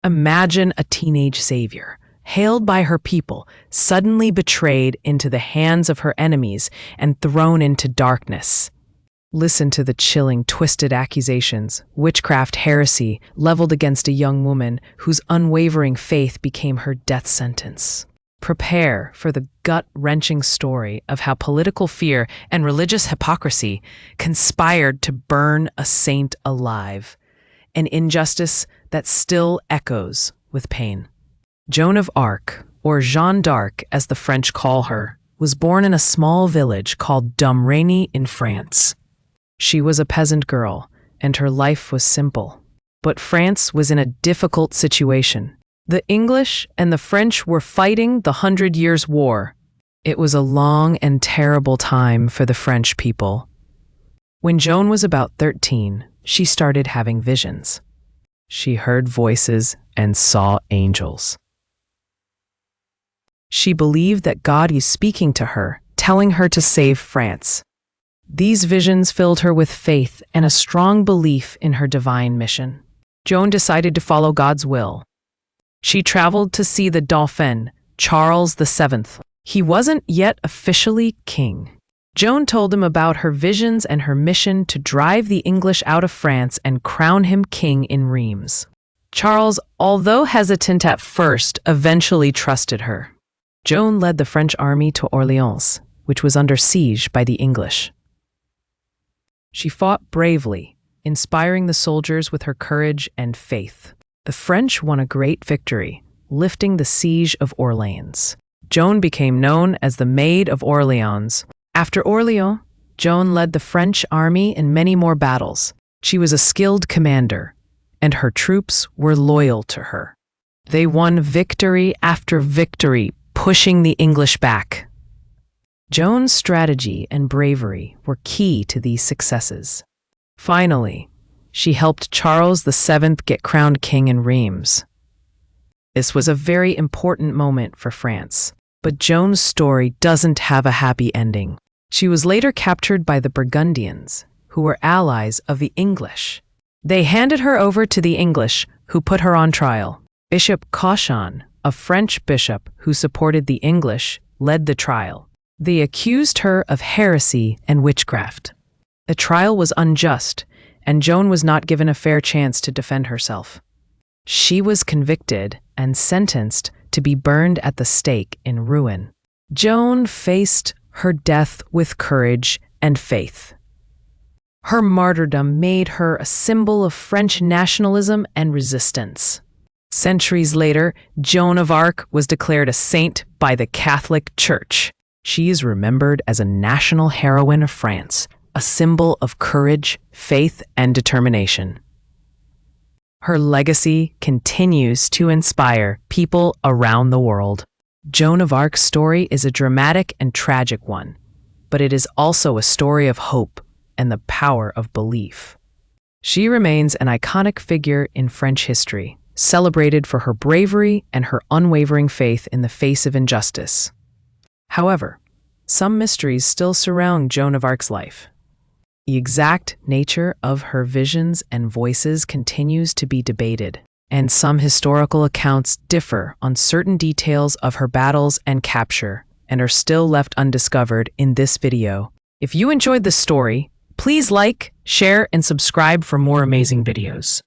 Imagine a teenage savior, hailed by her people, suddenly betrayed into the hands of her enemies and thrown into darkness. Listen to the chilling, twisted accusations, witchcraft heresy leveled against a young woman whose unwavering faith became her death sentence. Prepare for the gut-wrenching story of how political fear and religious hypocrisy conspired to burn a saint alive, an injustice that still echoes with pain. Joan of Arc, or Jeanne d'Arc as the French call her, was born in a small village called Domremy in France. She was a peasant girl, and her life was simple. But France was in a difficult situation. The English and the French were fighting the 100 Years' War. It was a long and terrible time for the French people. When Joan was about 13, she started having visions. She heard voices and saw angels. She believed that God was speaking to her, telling her to save France. These visions filled her with faith and a strong belief in her divine mission. Joan decided to follow God's will. She traveled to see the Dauphin, Charles VII. He wasn't yet officially king. Joan told him about her visions and her mission to drive the English out of France and crown him king in Reims. Charles, although hesitant at first, eventually trusted her. Joan led the French army to Orleans, which was under siege by the English. She fought bravely, inspiring the soldiers with her courage and faith. The French won a great victory, lifting the siege of Orleans. Joan became known as the Maid of Orleans. After Orleans, Joan led the French army in many more battles. She was a skilled commander, and her troops were loyal to her. They won victory after victory, pushing the English back. Joan's strategy and bravery were key to these successes. Finally, she helped Charles VII get crowned king in Reims. This was a very important moment for France, but Joan's story doesn't have a happy ending. She was later captured by the Burgundians, who were allies of the English. They handed her over to the English, who put her on trial. Bishop Cauchon, a French bishop who supported the English, led the trial. They accused her of heresy and witchcraft. The trial was unjust, and Joan was not given a fair chance to defend herself. She was convicted and sentenced to be burned at the stake in Rouen. Joan faced her death with courage and faith. Her martyrdom made her a symbol of French nationalism and resistance. Centuries later, Joan of Arc was declared a saint by the Catholic Church. She is remembered as a national heroine of France, a symbol of courage, faith, and determination. Her legacy continues to inspire people around the world. Joan of Arc's story is a dramatic and tragic one, but it is also a story of hope and the power of belief. She remains an iconic figure in French history, celebrated for her bravery and her unwavering faith in the face of injustice. However, some mysteries still surround Joan of Arc's life. The exact nature of her visions and voices continues to be debated, and some historical accounts differ on certain details of her battles and capture and are still left undiscovered in this video. If you enjoyed this story, please like, share, and subscribe for more amazing videos.